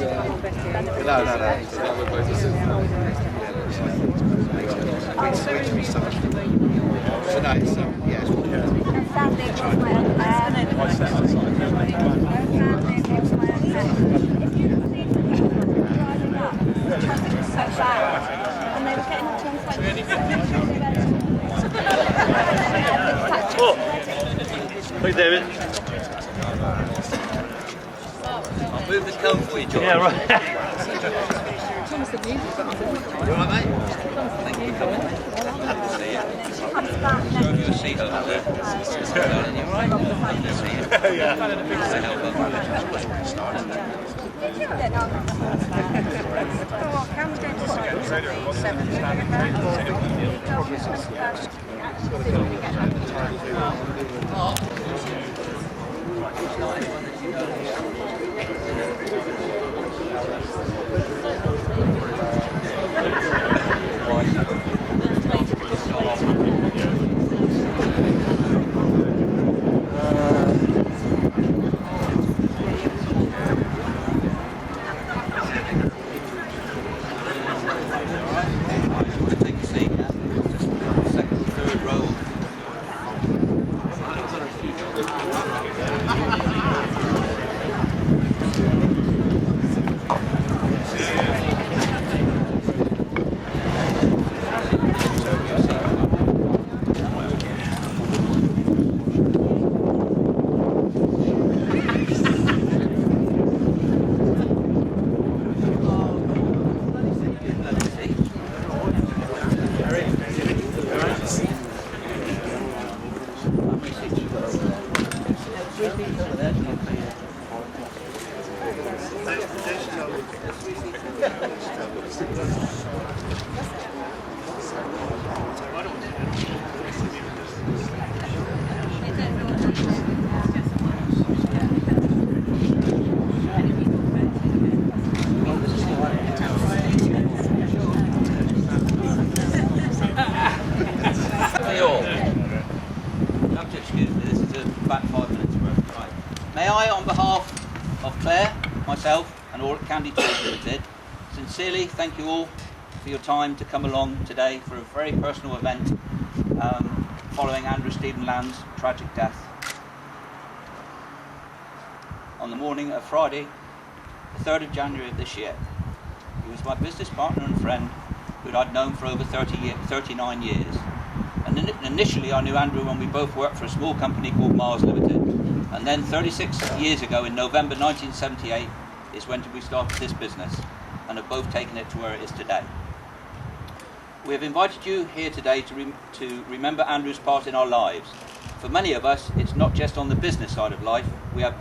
No. So no, it's yeah. Hey David. I'll move the cone for you, George. Yeah, right. You alright, mate? Thank you for coming. Happy to see you. Show you a seat over there. Darling, you alright? Happy to see you. Yeah. Say hello. May I, on behalf of Claire, myself and all at Candy Toys Limited, sincerely thank you all for your time to come along today for a very personal event following Andrew Stephen Land's tragic death on the morning of Friday, the 3rd of January of this year. He was my business partner and friend who I'd known for over 39 years. And initially I knew Andrew when we both worked for a small company called Mars Limited. And then 36 years ago, in November 1978, is when we started this business and have both taken it to where it is today. We have invited you here today to remember Andrew's part in our lives. For many of us, it's not just on the business side of life. We have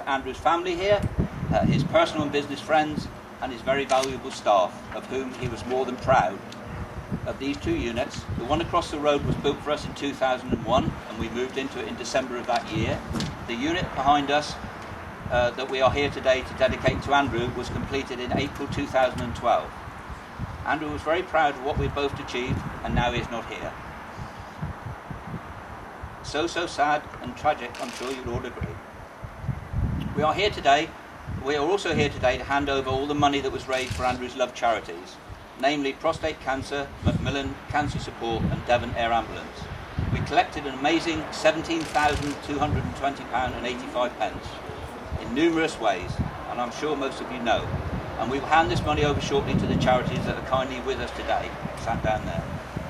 Andrew's family here, his personal and business friends, and his very valuable staff, of whom he was more than proud. Of these two units, the one across the road was built for us in 2001 and we moved into it in December of that year. The unit behind us that we are here today to dedicate to Andrew was completed in April 2012. Andrew was very proud of what we've both achieved and now he is not here. So sad and tragic, I'm sure you'll all agree. We are also here today to hand over all the money that was raised for Andrew's loved charities, namely prostate cancer, Macmillan Cancer Support and Devon Air Ambulance. We collected an amazing £17,220.85 in numerous ways, and I'm sure most of you know. And we will hand this money over shortly to the charities that are kindly with us today, sat down there.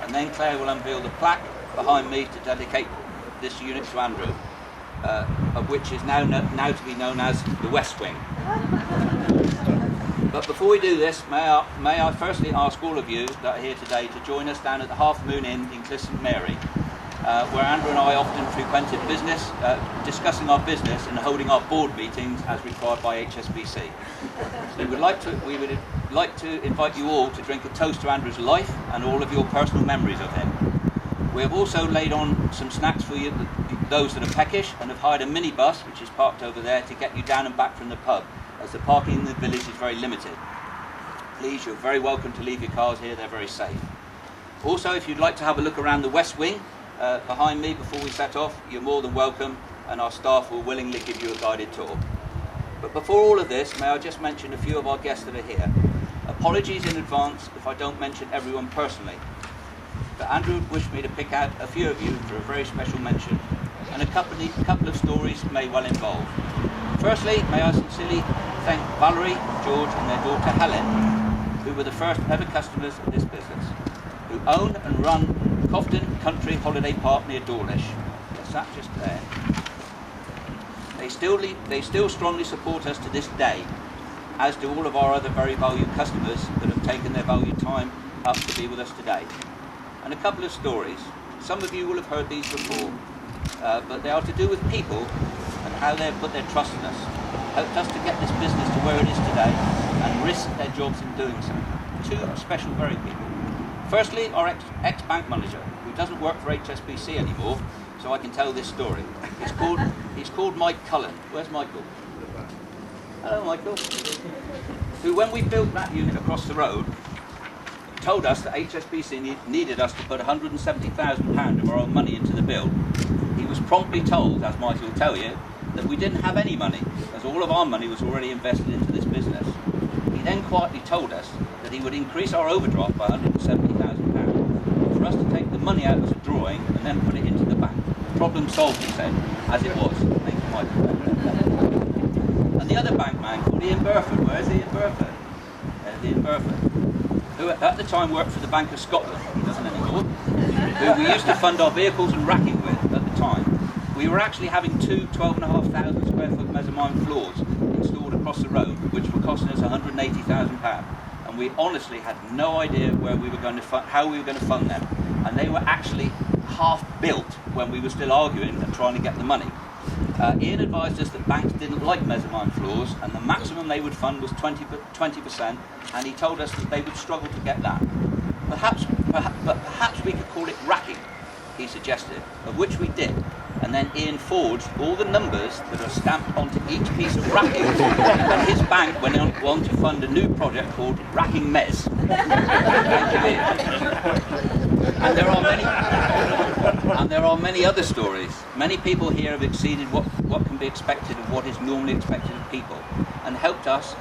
And then Claire will unveil the plaque behind me to dedicate this unit to Andrew, of which is now to be known as the West Wing. But before we do this, may I firstly ask all of you that are here today to join us down at the Half Moon Inn in Cliff St Mary, where Andrew and I often frequented business, discussing our business and holding our board meetings as required by HSBC. We would like to invite you all to drink a toast to Andrew's life and all of your personal memories of him. We have also laid on some snacks for you, those that are peckish, and have hired a minibus, which is parked over there, to get you down and back from the pub, as the parking in the village is very limited. Please, you're very welcome to leave your cars here, they're very safe. Also, if you'd like to have a look around the West Wing behind me before we set off, you're more than welcome, and our staff will willingly give you a guided tour. But before all of this, may I just mention a few of our guests that are here. Apologies in advance if I don't mention everyone personally, but Andrew wished me to pick out a few of you for a very special mention, and a couple of stories may well involve. Firstly, may I sincerely thank Valerie, George and their daughter Helen, who were the first ever customers of this business, who own and run Cofton Country Holiday Park near Dawlish. Yes, that's just there. They still strongly support us to this day, as do all of our other very valued customers that have taken their valued time up to be with us today. And a couple of stories. Some of you will have heard these before, but they are to do with people and how they have put their trust in us, helped us to get this business to where it is today, and risked their jobs in doing so. Two special very people. Firstly, our ex-bank manager, who doesn't work for HSBC anymore, so I can tell this story. He's called Mike Cullen. Where's Michael? Hello, Michael. Who, when we built that unit across the road, told us that HSBC needed us to put £170,000 of our own money into the build. He was promptly told, as Michael will tell you, that we didn't have any money, as all of our money was already invested into this business. He then quietly told us that he would increase our overdraft by £170,000 for us to take the money out as a drawing and then put it into the bank. Problem solved, he said, as it was. Thank you, Michael. And the other bank man called Ian Burford. Where's Ian Burford? There's Ian Burford, who at the time worked for the Bank of Scotland, he doesn't anymore, who we used to fund our vehicles and racking with at the time. We were actually having two 12,500 square foot mezzanine floors installed across the road, which were costing us £180,000. And we honestly had no idea where we were going to how we were going to fund them. And they were actually half built when we were still arguing and trying to get the money. Ian advised us that banks didn't like mezzanine floors, and the maximum they would fund was 20%, and he told us that they would struggle to get that. Perhaps we could call it racking, he suggested, of which we did. And then Ian forged all the numbers that are stamped onto each piece of racking, and his bank went on to fund a new project called Racking Mez. And there are many other stories. Many people here have exceeded what can be expected of what is normally expected of people, and helped us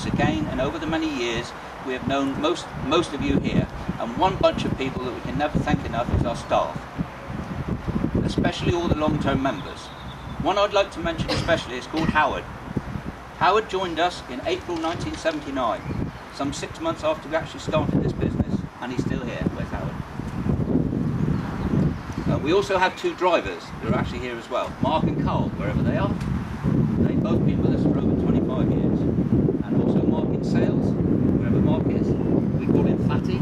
again. And over the many years, we have known most of you here. And one bunch of people that we can never thank enough is our staff, especially all the long-term members. One I'd like to mention especially is called Howard. Howard joined us in April 1979, some 6 months after we actually started this business, and he's still here. Where's Howard? We also have two drivers who are actually here as well, Mark and Carl, wherever they are. They've both been with us for over 25 years. And also Mark in sales, wherever Mark is. We call him Fatty.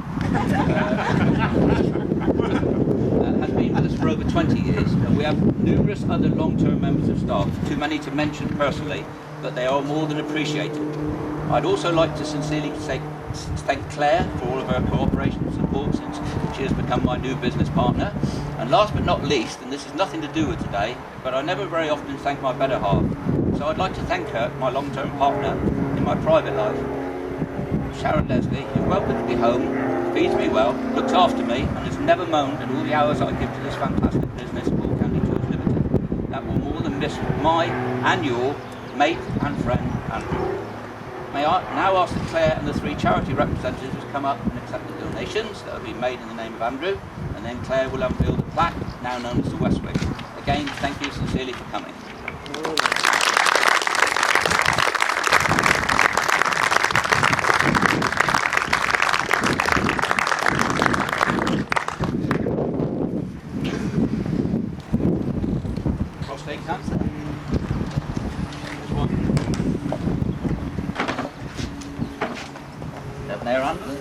Has been with us for over 20 years. And we have numerous other long-term members of staff, too many to mention personally, but they are more than appreciated. I'd also like to sincerely thank Claire for all of her cooperation and support since she has become my new business partner. And last but not least, and this has nothing to do with today, but I never very often thank my better half. So I'd like to thank her, my long-term partner in my private life, Sharon Leslie, who welcomes me home, feeds me well, looks after me, and has never moaned at all the hours I give to this fantastic business called Candy Tours Limited. That will more than miss my and your mate and friend, Andrew. May I now ask that Claire and the three charity representatives come up and accept the donations that have been made in the name of Andrew, and then Claire will unveil the plaque, now known as the Westwick. Again, thank you sincerely for coming. Prostate cancer. There, Andrew.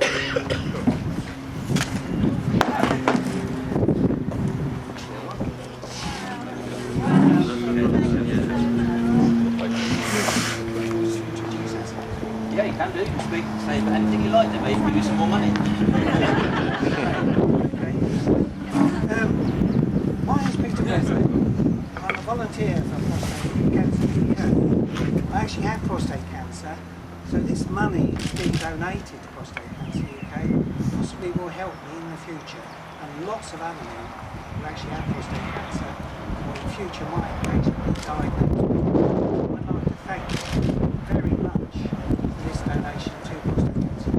Yeah, you can do. You can speak, say anything you like. They may give you some more money. My name's Peter Wesley. I'm a volunteer for Prostate Cancer UK. I actually had prostate cancer, so this money is being donated to Prostate Cancer UK possibly will help me in the future. And lots of other men who actually have prostate cancer or in future might actually be diagnosed. I'd like to thank very much for this donation to prostate cancer.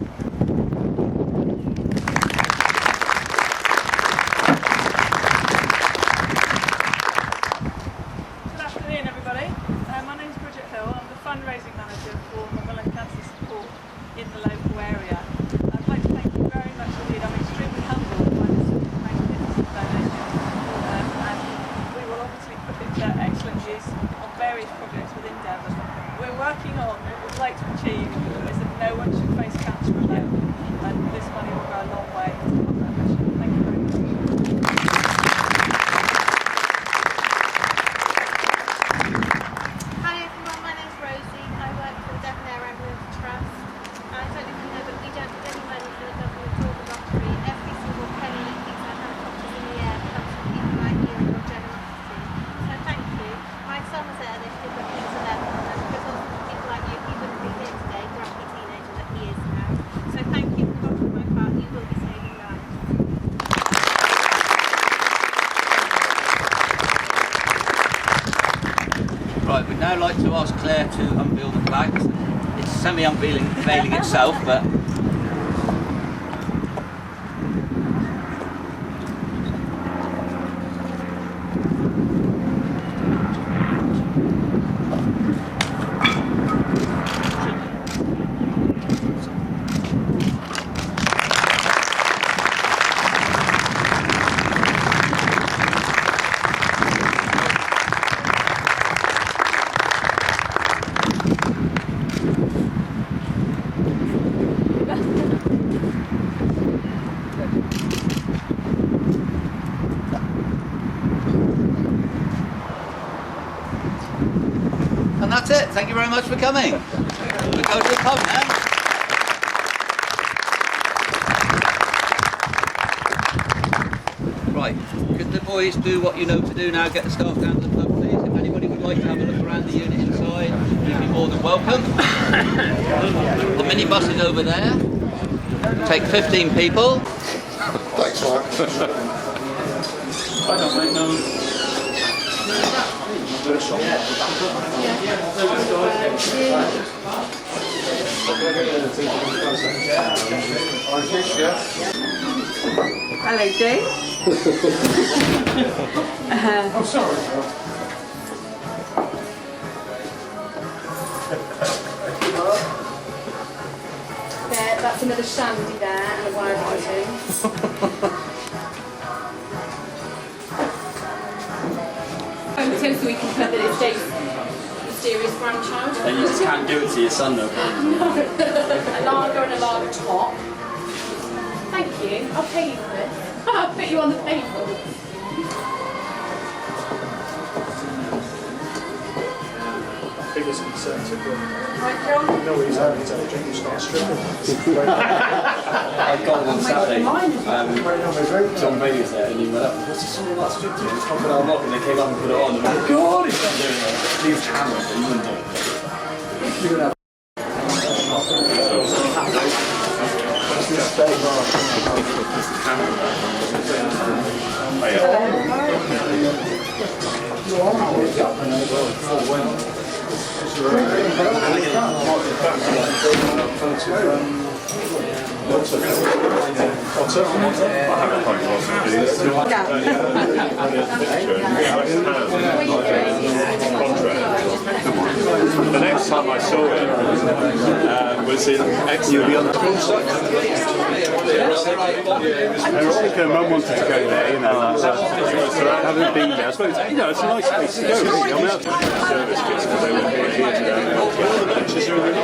Good afternoon, everybody. My name is Bridget Hill. I'm the fundraising manager for Macmillan Cancer Support in the local area. I'd like to thank you very much indeed. I'm extremely humbled by this magnificent donation. And we will obviously put it to excellent use on various projects within Devon. We're working on what we'd like to achieve is that no one should face cancer alone, and this money will go a long way to that mission. Thank you very much. Hi everyone, my name's Rosie. I work for the Devon Air Ambulance Trust. I don't know if you know, but we don't get any money for the government or the lottery. Every single penny that keeps our helicopters in the air comes from people like you and your generosity. So thank you. My son was airlifted when he was 11, and because of people like you, he wouldn't be here today, grumpy teenager that he is now. So thank you from the bottom of my heart. You will be saving lives. Right, we'd now like to ask Claire to unveil the flags. It's semi-unveiling itself, but and that's it. Thank you very much for coming. We go to the pub now. Right, could the boys do what you know to do now? Get the staff down to the pub, please. If anybody would like to have a look around the unit inside, you'd be more than welcome. The minibus is over there. Take 15 people. Thanks, Mark. I don't make no. Hello, Jane. I'm sorry. There, that's another shandy there and a wire cutting. So we can put that it's Jake's mysterious grandchild. And you just can't do it to your son, though. A lager and a lager top. Thank you. I'll pay you for this. I'll put you on the table. Biggest concerns are good. Right, John? No, he's intelligent, you start stripping. I got one Saturday. John Bailey was there and he went up, what's the song about stripping? It's Cock and I'll Rock, and they came up and put it on. And I went, God, he's not doing it. He was hammered, but he wouldn't do it. You would have The next time I saw him was in Exeter. Her mum wanted to go there, you know. So I haven't been there. I suppose, you know, it's a nice place to go, really. I'm out of service kids because they were here today. All the benches are really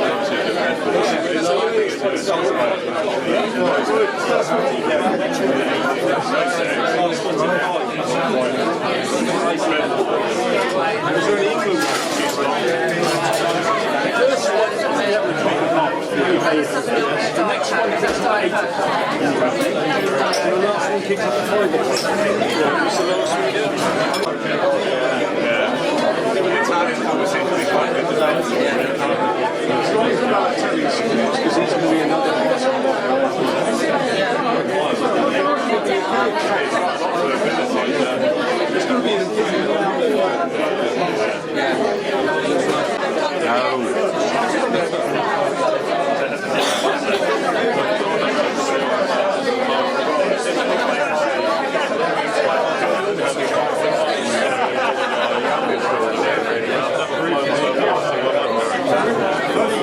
Well,